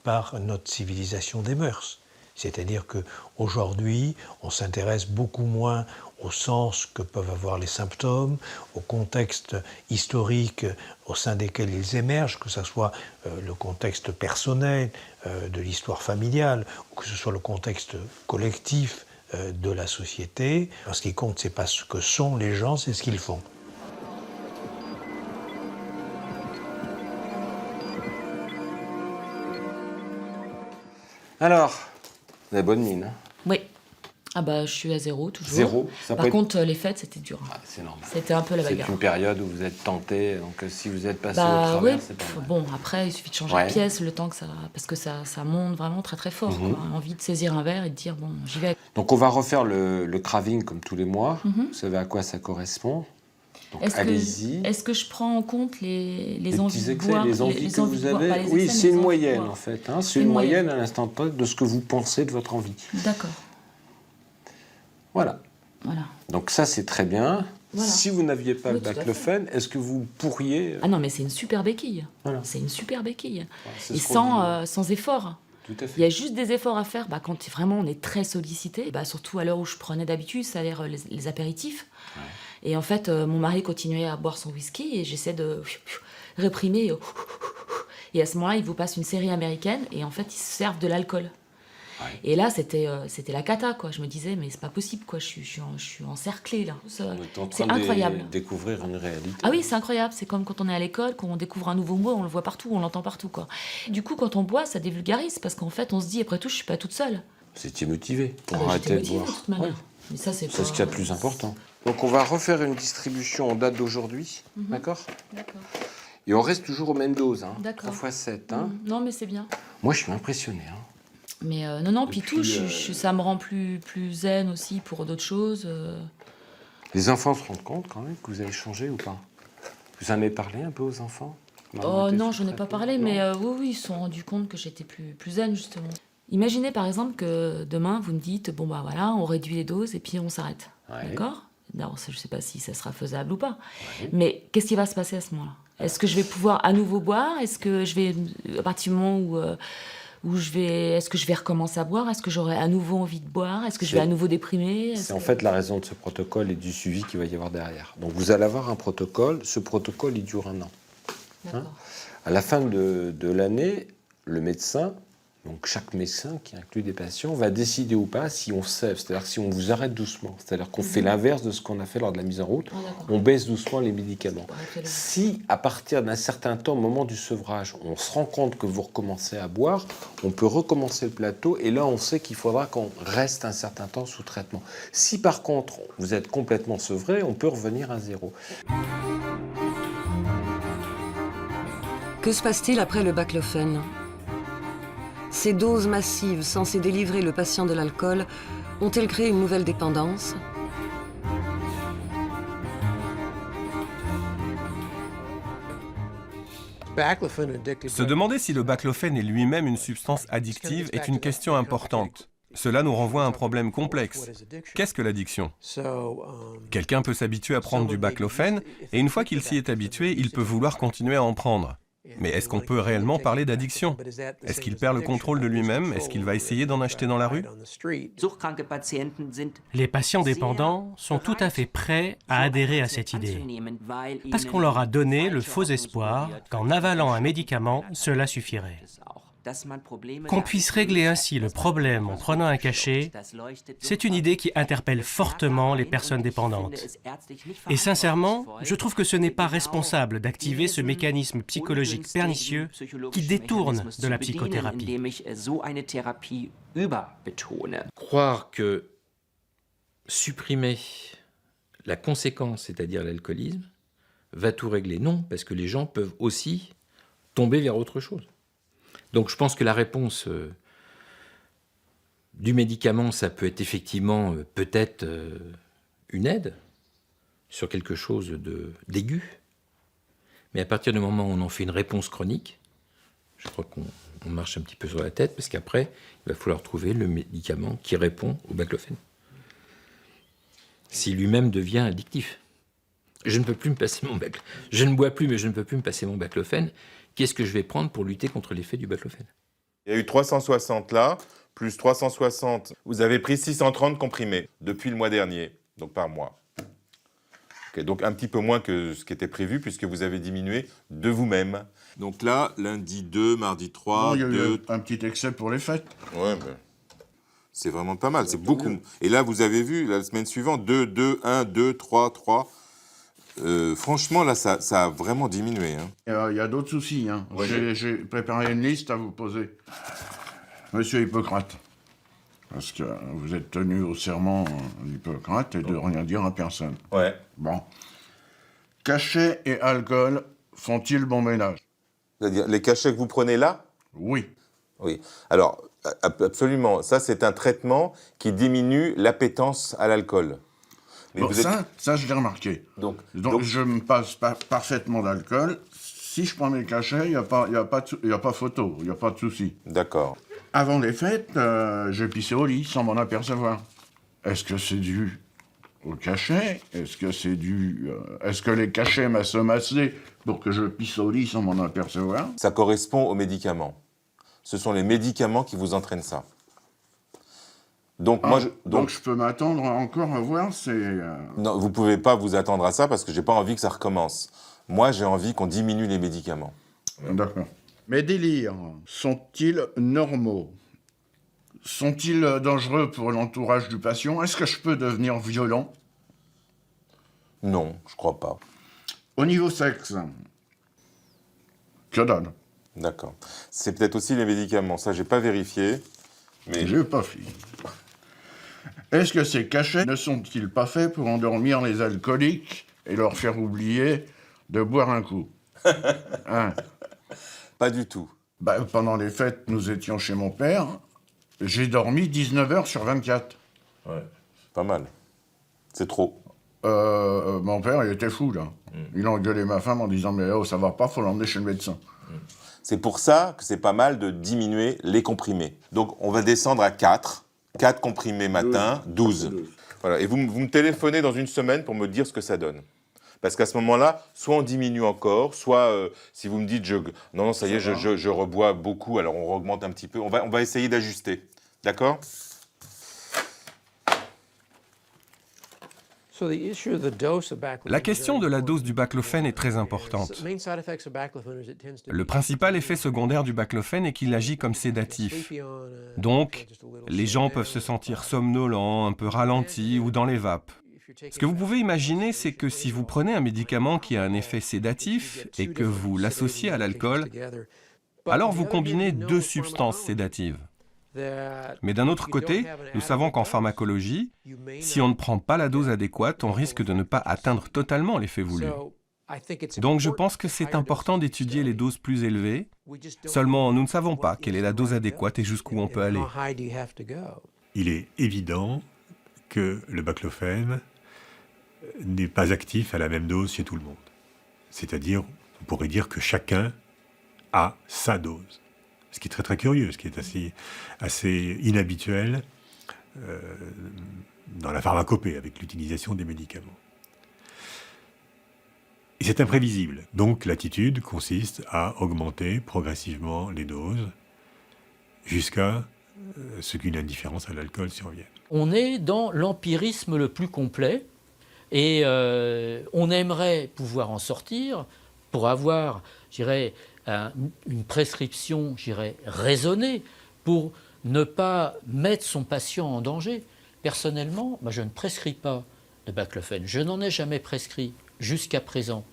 par notre civilisation des mœurs. C'est-à-dire qu'aujourd'hui, on s'intéresse beaucoup moins au sens que peuvent avoir les symptômes, au contexte historique au sein desquels ils émergent, que ce soit le contexte personnel de l'histoire familiale, ou que ce soit le contexte collectif de la société. Ce qui compte, ce n'est pas ce que sont les gens, c'est ce qu'ils font. Alors, vous avez bonne mine, hein? Oui. Ah bah, je suis à 0, toujours. 0. Par contre, les fêtes, c'était dur. Ah, c'est normal. C'était un peu la bagarre. C'est une période où vous êtes tenté, donc si vous êtes passé au travers, c'est pas mal. Bon, après, il suffit de changer de pièce, le temps que ça... Parce que ça monte vraiment très très fort. Quoi. Envie de saisir un verre et de dire, bon, j'y vais. Donc on va refaire le craving comme tous les mois. Vous savez à quoi ça correspond. Donc allez-y. Est-ce que je prends en compte les envies de boire, les envies que vous avez? Oui, c'est une moyenne en fait. Hein. C'est une moyenne à l'instant de ce que vous pensez de votre envie. D'accord. Voilà. Donc ça, c'est très bien. Voilà. Si vous n'aviez pas le baclofen, est-ce que vous pourriez... Ah non, mais c'est une super béquille. Voilà. C'est une super béquille. Et sans effort. Tout à fait. Il y a juste des efforts à faire quand vraiment on est très sollicité. Surtout à l'heure où je prenais d'habitude, c'est-à-dire les apéritifs. Ouais. Et en fait, mon mari continuait à boire son whisky et j'essaie de réprimer. Et à ce moment-là, il vous passe une série américaine et en fait, ils se servent de l'alcool. Ouais. Et là, c'était la cata, quoi. Je me disais, mais c'est pas possible, quoi. Je suis encerclée, là. C'est incroyable. On est en train de découvrir une réalité. Ah oui, c'est incroyable. C'est comme quand on est à l'école, quand on découvre un nouveau mot, on le voit partout, on l'entend partout, quoi. Du coup, quand on boit, ça dévulgarise parce qu'en fait, on se dit, après tout, je suis pas toute seule. Vous étiez motivé pour arrêter de boire. De toute manière. Mais ça, c'est ce qu'il y a de plus important. Donc, on va refaire une distribution en date d'aujourd'hui, d'accord ? D'accord. Et on reste toujours aux mêmes doses, hein. D'accord. 3 x 7, hein. Non, mais c'est bien. Moi, je suis impressionné, hein. Mais non, puis tout, ça me rend plus zen aussi pour d'autres choses. Les enfants se rendent compte quand même que vous avez changé ou pas? Vous en avez parlé un peu aux enfants? Oh non, je n'en ai pas parlé, mais oui, ils se sont rendus compte que j'étais plus zen, justement. Imaginez par exemple que demain, vous me dites, bon bah voilà, on réduit les doses et puis on s'arrête. Ouais. D'accord? Alors, je ne sais pas si ça sera faisable ou pas. Ouais. Mais qu'est-ce qui va se passer à ce moment-là? Est-ce que je vais pouvoir à nouveau boire? Est-ce que je vais, à partir du moment où est-ce que je vais recommencer à boire? Est-ce que j'aurai à nouveau envie de boire? Est-ce que je vais à nouveau déprimer? C'est en fait la raison de ce protocole et du suivi qu'il va y avoir derrière. Donc vous allez avoir un protocole. Ce protocole, il dure 1 an. Hein? À la fin de l'année, le médecin, donc chaque médecin qui inclut des patients, va décider ou pas si on sève, c'est-à-dire si on vous arrête doucement. C'est-à-dire qu'on fait l'inverse de ce qu'on a fait lors de la mise en route. On baisse doucement les médicaments. Si, à partir d'un certain temps, au moment du sevrage, on se rend compte que vous recommencez à boire, on peut recommencer le plateau et là, on sait qu'il faudra qu'on reste un certain temps sous traitement. Si, par contre, vous êtes complètement sevré, on peut revenir à 0. Que se passe-t-il après le baclofen ? Ces doses massives censées délivrer le patient de l'alcool ont-elles créé une nouvelle dépendance ? Se demander si le baclofen est lui-même une substance addictive est une question importante. Cela nous renvoie à un problème complexe. Qu'est-ce que l'addiction? Quelqu'un peut s'habituer à prendre du baclofen et une fois qu'il s'y est habitué, il peut vouloir continuer à en prendre. Mais est-ce qu'on peut réellement parler d'addiction? Est-ce qu'il perd le contrôle de lui-même? Est-ce qu'il va essayer d'en acheter dans la rue? Les patients dépendants sont tout à fait prêts à adhérer à cette idée, parce qu'on leur a donné le faux espoir qu'en avalant un médicament, cela suffirait. Qu'on puisse régler ainsi le problème en prenant un cachet, c'est une idée qui interpelle fortement les personnes dépendantes. Et sincèrement, je trouve que ce n'est pas responsable d'activer ce mécanisme psychologique pernicieux qui détourne de la psychothérapie. Croire que supprimer la conséquence, c'est-à-dire l'alcoolisme, va tout régler. Non, parce que les gens peuvent aussi tomber vers autre chose. Donc je pense que la réponse du médicament, ça peut être effectivement peut-être une aide sur quelque chose d'aigu. Mais à partir du moment où on en fait une réponse chronique, je crois qu'on marche un petit peu sur la tête, parce qu'après, il va falloir trouver le médicament qui répond au baclofène. Si lui-même devient addictif. Je ne peux plus me passer mon baclofène. Je ne bois plus, mais je ne peux plus me passer mon baclofène. Qu'est-ce que je vais prendre pour lutter contre l'effet du baclofène? Il y a eu 360 là, plus 360. Vous avez pris 630 comprimés depuis le mois dernier, donc par mois. Okay, donc un petit peu moins que ce qui était prévu, puisque vous avez diminué de vous-même. Donc là, lundi 2, mardi 3, il y a 2... eu un petit excès pour les fêtes. Ouais, mais c'est vraiment pas mal, c'est beaucoup. Et là, vous avez vu, la semaine suivante, 2, 2, 1, 2, 3, 3... franchement, là, ça a vraiment diminué. Hein. Il y a d'autres soucis. Hein. Ouais, j'ai préparé une liste à vous poser. Monsieur Hippocrate, parce que vous êtes tenu au serment d'Hippocrate et de rien dire à personne. Ouais. Bon. Cachet et alcool font-ils bon ménage? C'est-à-dire, les cachets que vous prenez là? Oui. Oui. Alors, absolument. Ça, c'est un traitement qui diminue l'appétence à l'alcool. Mais bon, ça, je l'ai remarqué. Donc, je me passe parfaitement d'alcool. Si je prends mes cachets, il n'y a pas photo, il n'y a pas de souci. D'accord. Avant les fêtes, je pissais au lit sans m'en apercevoir. Est-ce que c'est dû au cachet? Est-ce que les cachets m'assomment assez pour que je pisse au lit sans m'en apercevoir? Ça correspond aux médicaments. Ce sont les médicaments qui vous entraînent ça. Donc, donc je peux m'attendre encore à voir ces... Non, vous ne pouvez pas vous attendre à ça parce que je n'ai pas envie que ça recommence. Moi, j'ai envie qu'on diminue les médicaments. D'accord. Mes délires sont-ils normaux? Sont-ils dangereux pour l'entourage du patient? Est-ce que je peux devenir violent? Non, je crois pas. Au niveau sexe, que donne? D'accord. C'est peut-être aussi les médicaments. Ça, j'ai pas vérifié. Mais... J'ai pas fait. Est-ce que ces cachets ne sont-ils pas faits pour endormir les alcooliques et leur faire oublier de boire un coup? Hein? Pas du tout. Pendant les fêtes, nous étions chez mon père. J'ai dormi 19 heures sur 24. Ouais, pas mal. C'est trop. Mon père, il était fou, là. Il a engueulé ma femme en disant « Mais oh, ça va pas, faut l'emmener chez le médecin. » C'est pour ça que c'est pas mal de diminuer les comprimés. Donc, on va descendre à 4. 4 comprimés matin, 12. Voilà. Et vous me téléphonez dans une semaine pour me dire ce que ça donne. Parce qu'à ce moment-là, soit on diminue encore, soit si vous me dites non, ça y est, je rebois beaucoup, alors on augmente un petit peu. On va essayer d'ajuster. D'accord ? La question de la dose du baclofène est très importante. Le principal effet secondaire du baclofène est qu'il agit comme sédatif. Donc, les gens peuvent se sentir somnolents, un peu ralentis ou dans les vapes. Ce que vous pouvez imaginer, c'est que si vous prenez un médicament qui a un effet sédatif et que vous l'associez à l'alcool, alors vous combinez deux substances sédatives. Mais d'un autre côté, nous savons qu'en pharmacologie, si on ne prend pas la dose adéquate, on risque de ne pas atteindre totalement l'effet voulu. Donc je pense que c'est important d'étudier les doses plus élevées, seulement nous ne savons pas quelle est la dose adéquate et jusqu'où on peut aller. Il est évident que le baclofène n'est pas actif à la même dose chez tout le monde. C'est-à-dire, on pourrait dire que chacun a sa dose. Ce qui est très très curieux, ce qui est assez inhabituel dans la pharmacopée avec l'utilisation des médicaments. Et c'est imprévisible. Donc l'attitude consiste à augmenter progressivement les doses jusqu'à ce qu'une indifférence à l'alcool survienne. On est dans l'empirisme le plus complet et on aimerait pouvoir en sortir pour avoir, je dirais, une prescription, je dirais, raisonnée pour ne pas mettre son patient en danger. Personnellement, moi, je ne prescris pas de baclofène. Je n'en ai jamais prescrit jusqu'à présent.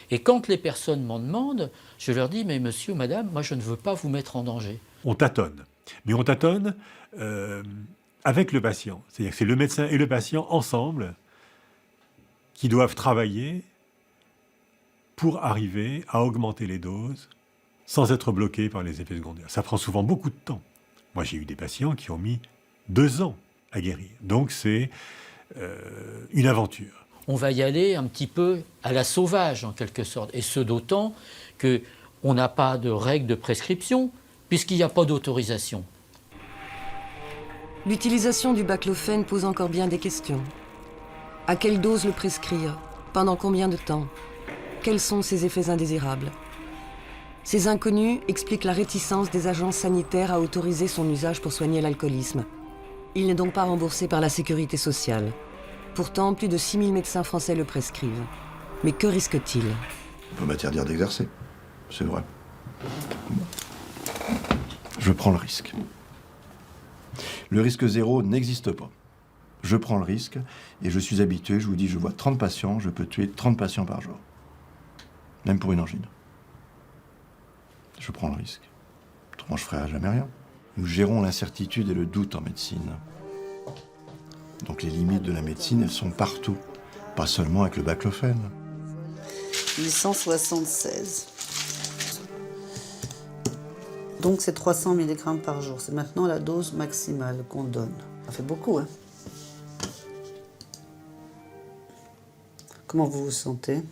Et quand les personnes m'en demandent, je leur dis « Mais monsieur, madame, moi, je ne veux pas vous mettre en danger. » On tâtonne. Mais on tâtonne avec le patient. C'est-à-dire que c'est le médecin et le patient ensemble qui doivent travailler pour arriver à augmenter les doses sans être bloqué par les effets secondaires. Ça prend souvent beaucoup de temps. Moi, j'ai eu des patients qui ont mis 2 ans à guérir. Donc, c'est une aventure. On va y aller un petit peu à la sauvage, en quelque sorte. Et ce d'autant qu'on n'a pas de règles de prescription, puisqu'il n'y a pas d'autorisation. L'utilisation du baclofène pose encore bien des questions. À quelle dose le prescrire? Pendant combien de temps? Quels sont ses effets indésirables? Ces inconnus expliquent la réticence des agences sanitaires à autoriser son usage pour soigner l'alcoolisme. Il n'est donc pas remboursé par la sécurité sociale. Pourtant, plus de 6000 médecins français le prescrivent. Mais que risque-t-il? On peut m'interdire d'exercer, c'est vrai. Je prends le risque. Le risque zéro n'existe pas. Je prends le risque et je suis habitué, je vous dis, je vois 30 patients, je peux tuer 30 patients par jour. Même pour une angine. Je prends le risque. Autrement, je ferai jamais rien. Nous gérons l'incertitude et le doute en médecine. Donc les limites de la médecine, elles sont partout. Pas seulement avec le baclofène. 876. Donc c'est 300 mg par jour. C'est maintenant la dose maximale qu'on donne. Ça fait beaucoup, hein? Comment vous vous sentez?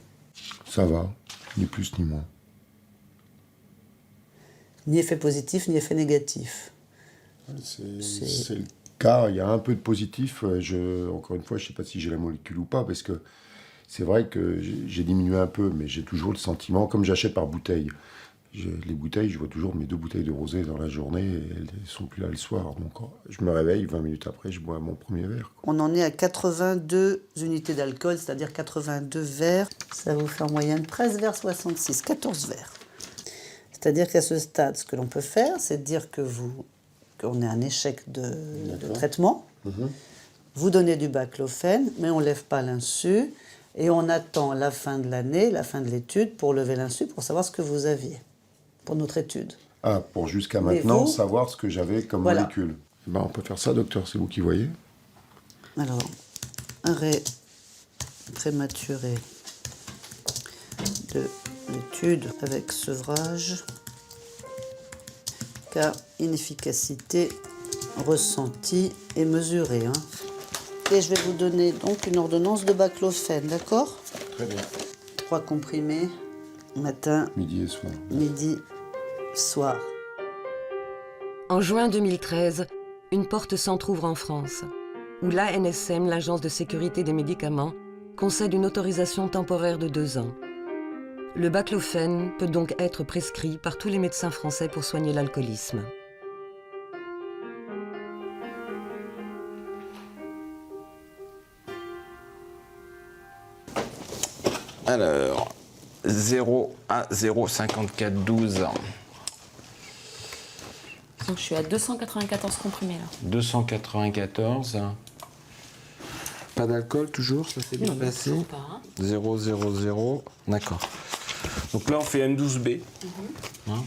Ça va, ni plus ni moins. Ni effet positif, ni effet négatif. C'est le cas, il y a un peu de positif. Encore une fois, je ne sais pas si j'ai la molécule ou pas, parce que c'est vrai que j'ai diminué un peu, mais j'ai toujours le sentiment, comme j'achète par bouteille. Les bouteilles, je vois toujours mes 2 bouteilles de rosé dans la journée, et elles ne sont plus là le soir. Donc je me réveille, 20 minutes après, je bois mon premier verre. On en est à 82 unités d'alcool, c'est-à-dire 82 verres. Ça vous fait en moyenne 13 verres 66, 14 verres. C'est-à-dire qu'à ce stade, ce que l'on peut faire, c'est de dire qu'on est un échec de traitement. Vous donnez du baclofène, mais on ne lève pas l'insu, et on attend la fin de l'année, la fin de l'étude, pour lever l'insu, pour savoir ce que vous aviez, pour notre étude. Ah, pour jusqu'à maintenant savoir ce que j'avais comme molécule. Ben, on peut faire ça, docteur, c'est vous qui voyez. Alors, arrêt prématuré de l'étude avec sevrage, car inefficacité ressentie et mesurée. Hein. Et je vais vous donner donc une ordonnance de baclofène, d'accord? Très bien. 3 comprimés, matin, midi et soir. Midi, soir. En juin 2013, une porte s'entrouvre en France, où l'ANSM, l'Agence de sécurité des médicaments, concède une autorisation temporaire de 2 ans. Le baclofène peut donc être prescrit par tous les médecins français pour soigner l'alcoolisme. Alors, 0 à 0,5412. Donc je suis à 294 comprimés là. 294. Pas d'alcool toujours, ça s'est bien passé. 0, 0, 0. D'accord. Donc là, on fait M12B.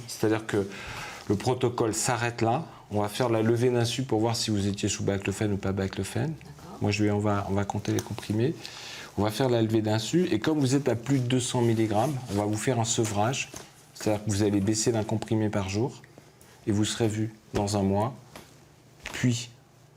C'est-à-dire que le protocole s'arrête là. On va faire la levée d'insu pour voir si vous étiez sous baclofène ou pas baclofène. Moi, on va compter les comprimés. On va faire la levée d'insu. Et comme vous êtes à plus de 200 mg, on va vous faire un sevrage. C'est-à-dire que vous allez baisser d'un comprimé par jour. Et vous serez vu dans un mois, puis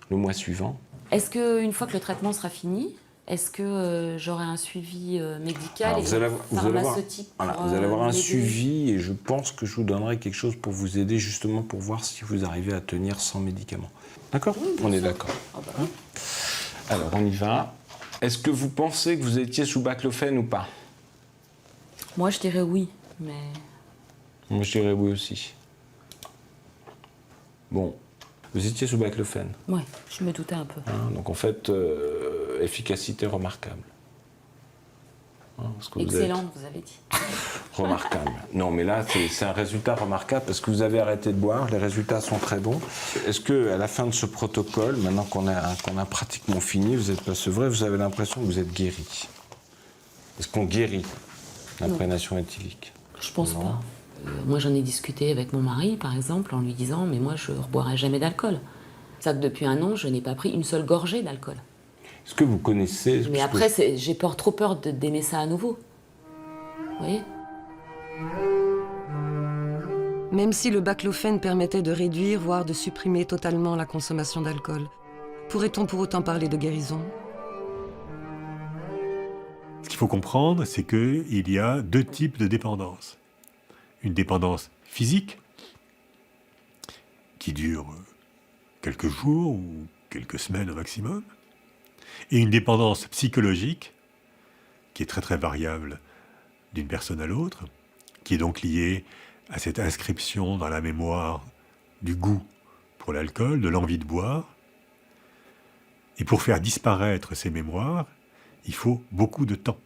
le mois suivant. Est-ce qu'une fois que le traitement sera fini, est-ce que j'aurai un suivi médical et pharmaceutique vous allez avoir un suivi et je pense que je vous donnerai quelque chose pour vous aider justement pour voir si vous arrivez à tenir sans médicaments. D'accord? On est d'accord. Alors on y va. Est-ce que vous pensez que vous étiez sous baclofène ou pas? Moi je dirais oui, mais... Moi je dirais oui aussi. Bon. Vous étiez sous baclofène? Oui, je me doutais un peu. Donc en fait, efficacité remarquable. Excellente, vous avez dit. Remarquable. Non, mais là, c'est un résultat remarquable parce que vous avez arrêté de boire, les résultats sont très bons. Est-ce qu'à la fin de ce protocole, maintenant qu'on a pratiquement fini, vous n'êtes pas sevré, vous avez l'impression que vous êtes guéri? Est-ce qu'on guérit l'imprégnation éthylique? Je pense pas. Moi, j'en ai discuté avec mon mari, par exemple, en lui disant « Mais moi, je ne reboirai jamais d'alcool. » Ça que depuis 1 an, je n'ai pas pris une seule gorgée d'alcool. Est-ce que vous connaissez... Mais après, j'ai trop peur d'aimer ça à nouveau. Vous voyez? Même si le baclofène permettait de réduire, voire de supprimer totalement la consommation d'alcool, pourrait-on pour autant parler de guérison? Ce qu'il faut comprendre, c'est qu'il y a deux types de dépendance. Une dépendance physique, qui dure quelques jours ou quelques semaines au maximum, et une dépendance psychologique, qui est très très variable d'une personne à l'autre, qui est donc liée à cette inscription dans la mémoire du goût pour l'alcool, de l'envie de boire. Et pour faire disparaître ces mémoires, il faut beaucoup de temps.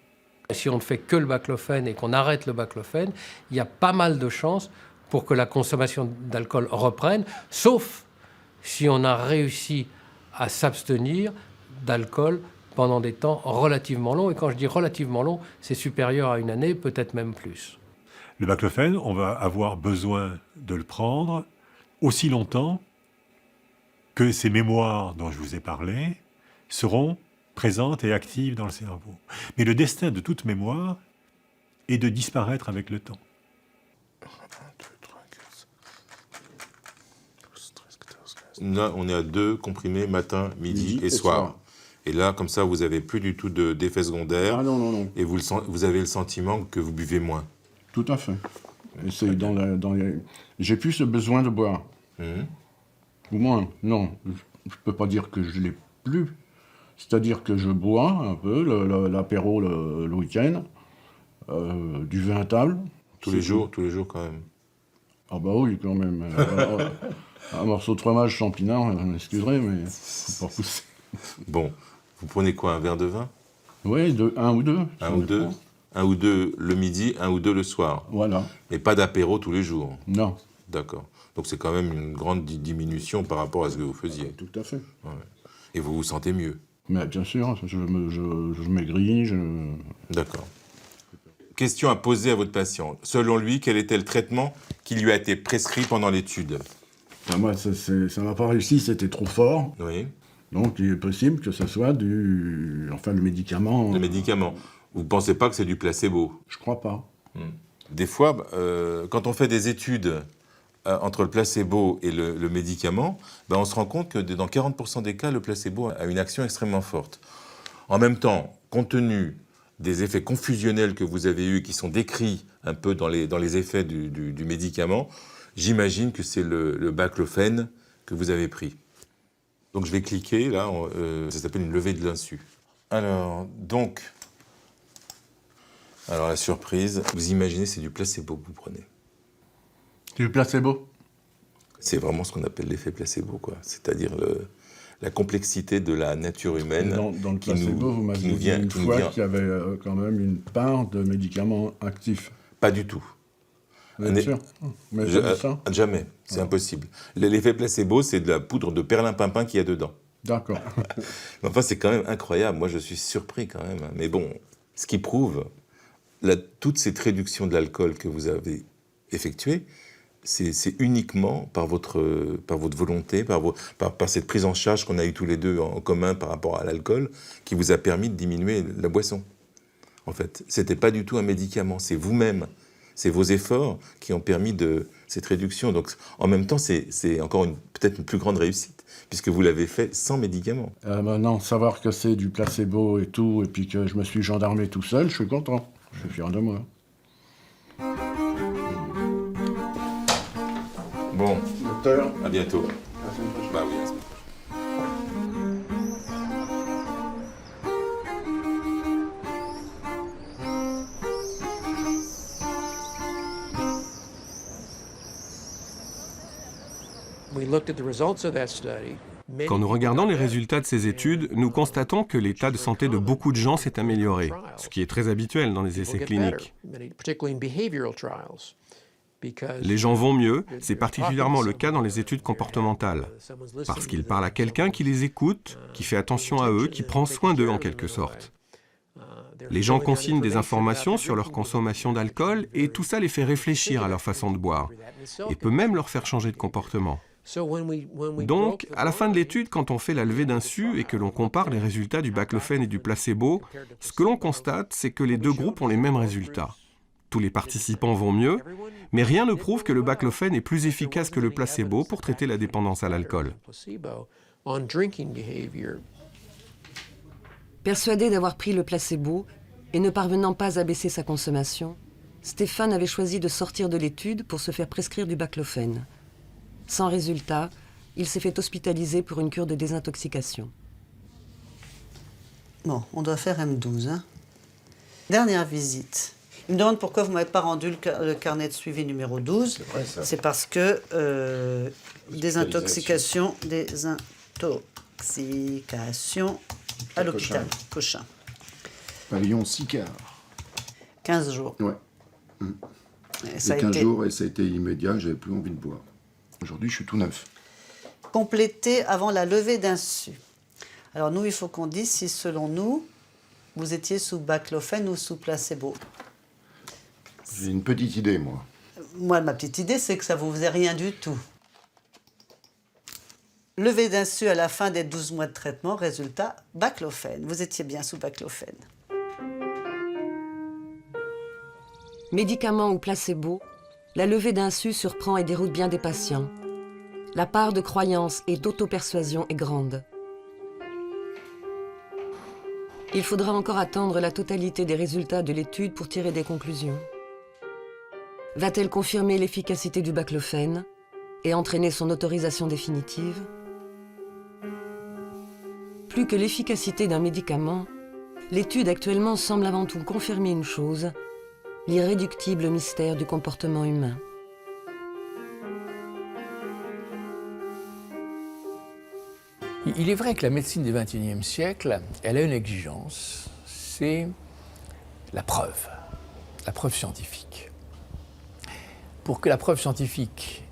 Si on ne fait que le baclofène et qu'on arrête le baclofène, il y a pas mal de chances pour que la consommation d'alcool reprenne, sauf si on a réussi à s'abstenir d'alcool pendant des temps relativement longs. Et quand je dis relativement long, c'est supérieur à une année, peut-être même plus. Le baclofène, on va avoir besoin de le prendre aussi longtemps que ces mémoires dont je vous ai parlé seront présentes et actives dans le cerveau. Mais le destin de toute mémoire est de disparaître avec le temps. Là, on est à 2 comprimés matin, midi et soir. Et là, comme ça, vous n'avez plus du tout d'effet secondaire. Ah non. Et vous avez le sentiment que vous buvez moins. Tout à fait. Et c'est j'ai plus ce besoin de boire. Ou moins, non. Je ne peux pas dire que je l'ai plus. C'est-à-dire que je bois un peu, l'apéro le week-end, du vin à table. Tous les jours quand même. Ah bah oui, quand même. Un morceau de fromage champignon, m'excuserez, mais faut pas pousser. Bon, vous prenez quoi, un verre de vin? Oui, un ou deux. Un ou deux le midi, un ou deux le soir. Voilà. Mais pas d'apéro tous les jours. Non. D'accord. Donc c'est quand même une grande diminution par rapport à ce que vous faisiez. Tout à fait. Ouais. Et vous vous sentez mieux? Mais bien sûr, je maigris. D'accord. Question à poser à votre patient. Selon lui, quel était le traitement qui lui a été prescrit pendant l'étude? Moi, ça n'a pas réussi, c'était trop fort. Oui. Donc il est possible que ce soit le médicament. Le médicament. Vous ne pensez pas que c'est du placebo? Je crois pas. Des fois, quand on fait des études entre le placebo et le médicament, on se rend compte que dans 40% des cas, le placebo a une action extrêmement forte. En même temps, compte tenu des effets confusionnels que vous avez eus, qui sont décrits un peu dans les effets du médicament, j'imagine que c'est le baclofène que vous avez pris. Donc je vais cliquer, là, ça s'appelle une levée de l'insu. Alors la surprise, vous imaginez, c'est du placebo que vous prenez. Du placebo? C'est vraiment ce qu'on appelle l'effet placebo, quoi. C'est-à-dire la complexité de la nature humaine. Dans le placebo, vous m'avez dit une fois qu'il y avait quand même une part de médicaments actifs. Pas du tout. Bien sûr. Mais ça jamais, c'est impossible. L'effet placebo, c'est de la poudre de perlimpinpin qu'il y a dedans. D'accord. Enfin, c'est quand même incroyable. Moi, je suis surpris quand même. Mais bon, ce qui prouve toute cette réduction de l'alcool que vous avez effectuée, c'est uniquement par votre volonté, par cette prise en charge qu'on a eue tous les deux en commun par rapport à l'alcool, qui vous a permis de diminuer la boisson. En fait, c'était pas du tout un médicament, c'est vous-même. C'est vos efforts qui ont permis cette réduction. Donc, en même temps, c'est encore peut-être une plus grande réussite, puisque vous l'avez fait sans médicaments. Non, savoir que c'est du placebo et tout, et puis que je me suis gendarmé tout seul, je suis content. Je suis fier de moi. Bon, docteur, à bientôt. Bah oui, à la semaine. Quand nous regardons les résultats de ces études, nous constatons que l'état de santé de beaucoup de gens s'est amélioré, ce qui est très habituel dans les essais cliniques. Les gens vont mieux, c'est particulièrement le cas dans les études comportementales, parce qu'ils parlent à quelqu'un qui les écoute, qui fait attention à eux, qui prend soin d'eux en quelque sorte. Les gens consignent des informations sur leur consommation d'alcool et tout ça les fait réfléchir à leur façon de boire et peut même leur faire changer de comportement. Donc, à la fin de l'étude, quand on fait la levée d'insu et que l'on compare les résultats du baclofène et du placebo, ce que l'on constate, c'est que les deux groupes ont les mêmes résultats. tous les participants vont mieux, mais rien ne prouve que le baclofène est plus efficace que le placebo pour traiter la dépendance à l'alcool. Persuadé d'avoir pris le placebo et ne parvenant pas à baisser sa consommation, Stéphane avait choisi de sortir de l'étude pour se faire prescrire du baclofène. Sans résultat, il s'est fait hospitaliser pour une cure de désintoxication. Bon, on doit faire M12. Hein. Dernière visite. Il me demande pourquoi vous ne m'avez pas rendu le carnet de suivi numéro 12. C'est parce que désintoxication à l'hôpital Cochin. Pavillon 6 quarts. 15 jours. Ouais. Et 15 jours et ça a été immédiat, j'avais plus envie de boire. Aujourd'hui, je suis tout neuf. Complété avant la levée d'insu. Alors nous, il faut qu'on dise si, selon nous, vous étiez sous baclofène ou sous placebo. J'ai une petite idée, moi. Moi, ma petite idée, c'est que ça ne vous faisait rien du tout. Levée d'insu à la fin des 12 mois de traitement, résultat, baclofène. Vous étiez bien sous baclofène. Médicament ou placebo, la levée d'insu surprend et déroute bien des patients. La part de croyance et d'auto-persuasion est grande. Il faudra encore attendre la totalité des résultats de l'étude pour tirer des conclusions. Va-t-elle confirmer l'efficacité du baclofène et entraîner son autorisation définitive? Plus que l'efficacité d'un médicament, l'étude actuellement semble avant tout confirmer une chose, l'irréductible mystère du comportement humain. Il est vrai que la médecine du XXIe siècle, elle a une exigence, c'est la preuve scientifique. Pour que la preuve scientifique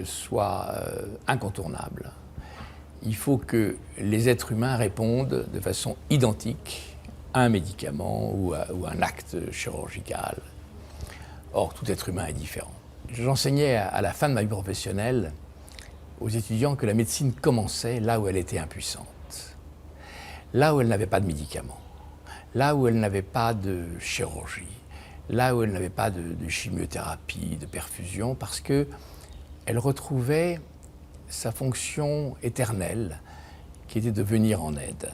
soit incontournable, il faut que les êtres humains répondent de façon identique à un médicament ou à un acte chirurgical. Or, tout être humain est différent. J'enseignais à la fin de ma vie professionnelle aux étudiants que la médecine commençait là où elle était impuissante, là où elle n'avait pas de médicaments, là où elle n'avait pas de chirurgie, là où elle n'avait pas de chimiothérapie, de perfusion, parce qu'elle retrouvait sa fonction éternelle qui était de venir en aide.